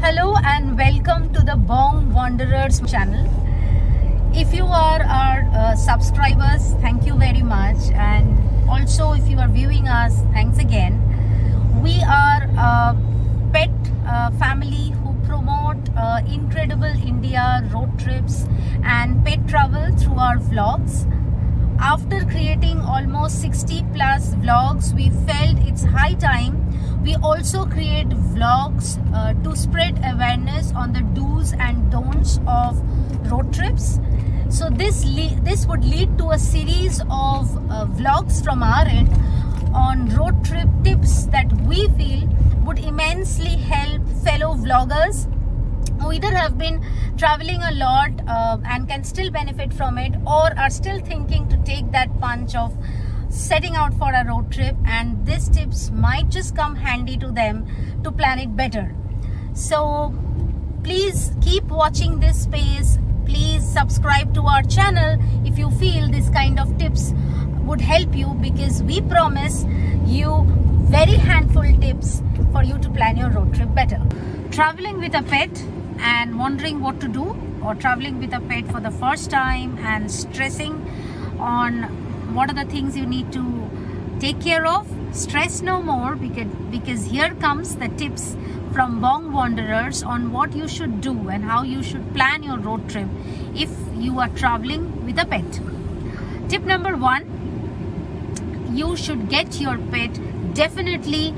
Hello and welcome to the Bong Wanderers channel. If you are our subscribers, thank you very much, and also if you are viewing us, thanks again. We are a pet family who promote incredible India road trips and pet travel through our vlogs. After creating almost 60 plus vlogs, we felt it's high time we also create vlogs to spread awareness on the do's and don'ts of road trips. So this would lead to a series of vlogs from our end on road trip tips that we feel would immensely help fellow vloggers who either have been traveling a lot and can still benefit from it, or are still thinking to take that punch of setting out for a road trip, and these tips might just come handy to them to plan it better. So please keep watching this space. Please subscribe to our channel if you feel this kind of tips would help you, because we promise you very handful tips for you to plan your road trip better. Traveling with a pet and wondering what to do, or traveling with a pet for the first time and stressing on what are the things you need to take care of? Stress no more, because here comes the tips from Bong Wanderers on what you should do and how you should plan your road trip if you are traveling with a pet. Tip number 1, you should get your pet definitely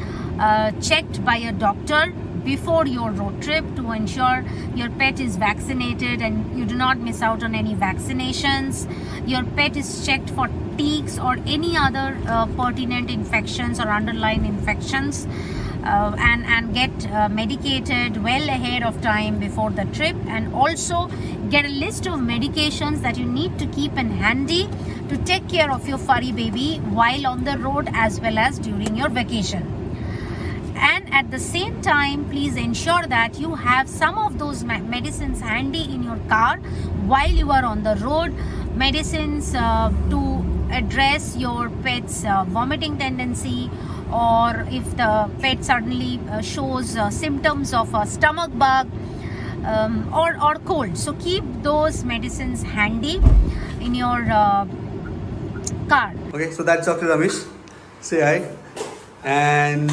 checked by a doctor before your road trip to ensure your pet is vaccinated and you do not miss out on any vaccinations. Your pet is checked for ticks or any other pertinent infections or underlying infections, and get medicated well ahead of time before the trip, and also get a list of medications that you need to keep in handy to take care of your furry baby while on the road as well as during your vacation. And at the same time, please ensure that you have some of those medicines handy in your car while you are on the road. Medicines to address your pet's vomiting tendency, or if the pet suddenly shows symptoms of a stomach bug or cold. So keep those medicines handy in your car. Okay, so that's Dr. Ramesh. Say hi. And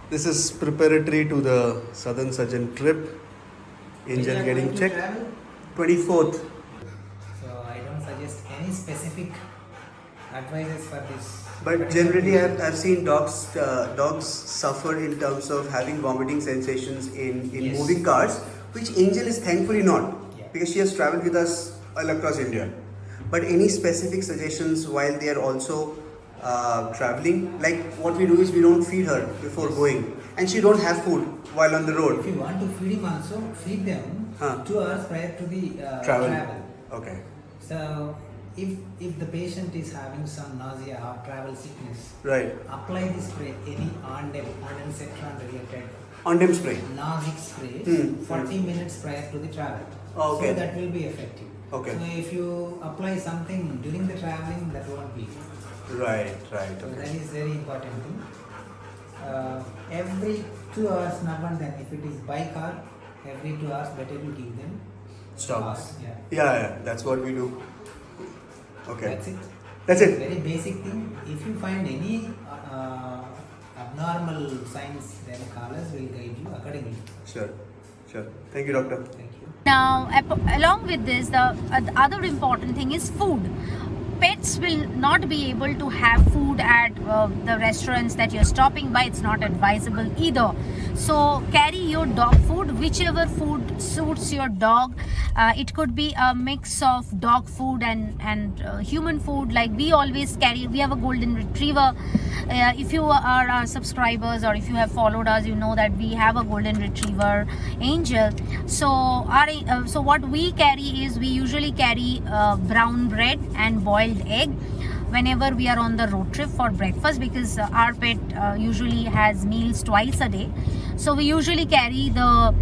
this is preparatory to the Southern Surgeon trip. Angel getting checked. 24th. So I don't suggest any specific advices for this. But generally, I've seen dogs suffer in terms of having vomiting sensations in Yes. moving cars, which Angel is thankfully not, Yeah. because she has traveled with us all across India. But any specific suggestions while they are also traveling? Like what we do is we don't feed her before going, and she don't have food while on the road. If you want to feed him also, feed them 2 hours prior to the Travel. Okay. So if the patient is having some nausea or travel sickness, Right. apply the spray, any ondem cetron related On-dem spray. nausea spray 40 minutes prior to the travel. Okay. So that will be effective. Okay. So if you apply something during the traveling, that won't be. Right. So Okay. that is very important thing. Every 2 hours, now and then, if it is by car, every 2 hours better to give them Stop. pass. Yeah. Yeah. That's what we do. Okay. That's it. That's it. Very basic thing. If you find any abnormal signs, then call us. We'll guide you accordingly. Sure. Thank you, doctor. Thank you. Now, along with this, the other important thing is food. Pets will not be able to have food at the restaurants that you're stopping by. It's not advisable either. So carry your dog food, whichever food suits your dog. It could be a mix of dog food and human food. Like we always carry, we have a golden retriever. If you are our subscribers, or if you have followed us, you know that we have a golden retriever, Angel. So what we carry is, we usually carry brown bread and boiled egg whenever we are on the road trip for breakfast, because our pet usually has meals twice a day. So we usually carry the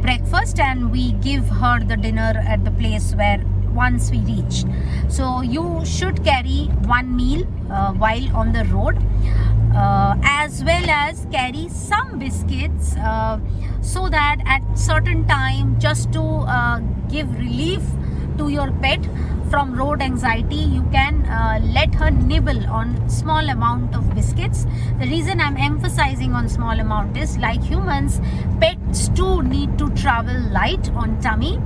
breakfast and we give her the dinner at the place where once we reach. So you should carry one meal while on the road. as well as carry some biscuits, so that at certain time, just to give relief to your pet from road anxiety, you can let her nibble on small amount of biscuits. The reason I'm emphasizing on small amount is, like humans, pets too need to travel light on tummy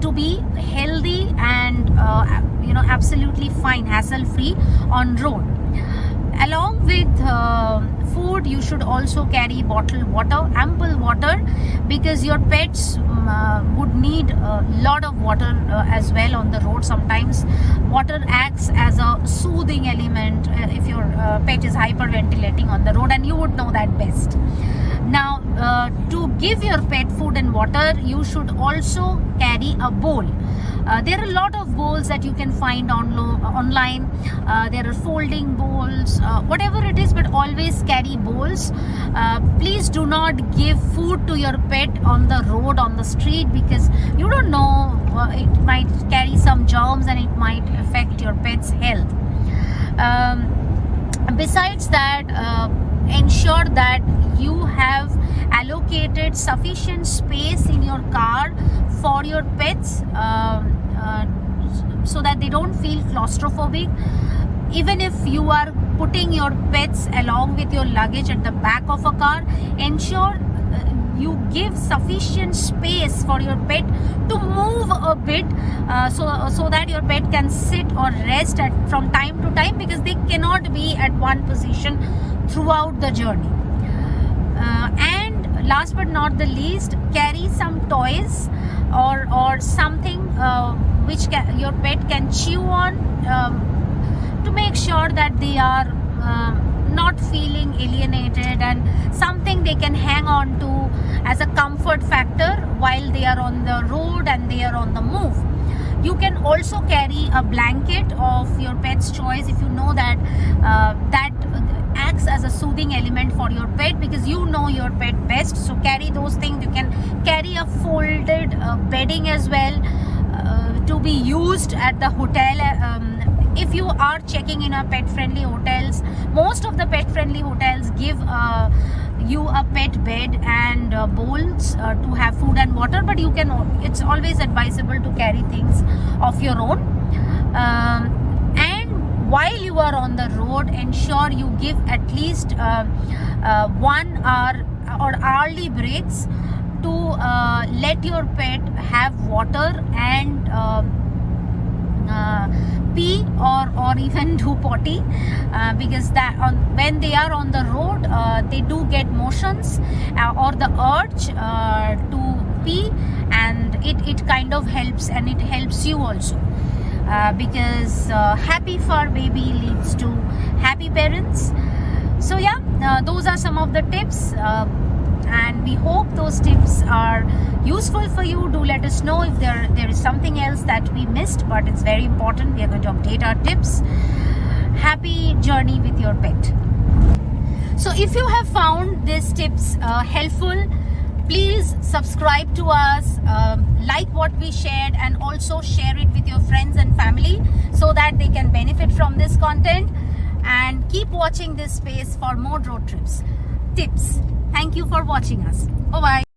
to be healthy and absolutely fine, hassle free on road. Along with food, you should also carry bottled water, ample water, because your pets would need a lot of water as well on the road. Sometimes water acts as a soothing element if your pet is hyperventilating on the road, and you would know that best. Now, to give your pet food and water, you should also carry a bowl. There are a lot of bowls that you can find online. There are folding bowls, whatever it is, but always carry bowls. Please do not give food to your pet on the road, on the street, because you don't know, it might carry some germs and it might affect your pet's health. Besides that, ensure that you have allocated sufficient space in your car for your pets, so that they don't feel claustrophobic. Even if you are putting your pets along with your luggage at the back of a car, ensure you give sufficient space for your pet to move a bit, so that your pet can sit or rest from time to time, because they cannot be at one position throughout the journey. And last but not the least, carry some toys or something which your pet can chew on, to make sure that they are not feeling alienated, and something they can hang on to as a comfort factor while they are on the road and they are on the move. You can also carry a blanket of your pet's choice if you know that that acts as a soothing element for your pet, because you know your pet best. So carry those things. You can carry a folded bedding as well, to be used at the hotel. If you are checking in a pet-friendly hotels, most of the pet-friendly hotels give you a pet bed and bowls to have food and water, but you can. It's always advisable to carry things of your own. And while you are on the road, ensure you give at least 1 hour or hourly breaks to let your pet have water and pee or even do potty, because when they are on the road, they do get motions or the urge to pee, and it kind of helps, and it helps you also, because happy fur baby leads to happy parents. So yeah, those are some of the tips, and we hope those tips are useful for you. Do let us know if there is something else that we missed, but it's very important. We are going to update our tips. Happy journey with your pet. So if you have found these tips helpful, please subscribe to us, like what we shared, and also share it with your friends and family so that they can benefit from this content, and keep watching this space for more road trips tips. Thank you for watching us. Bye bye.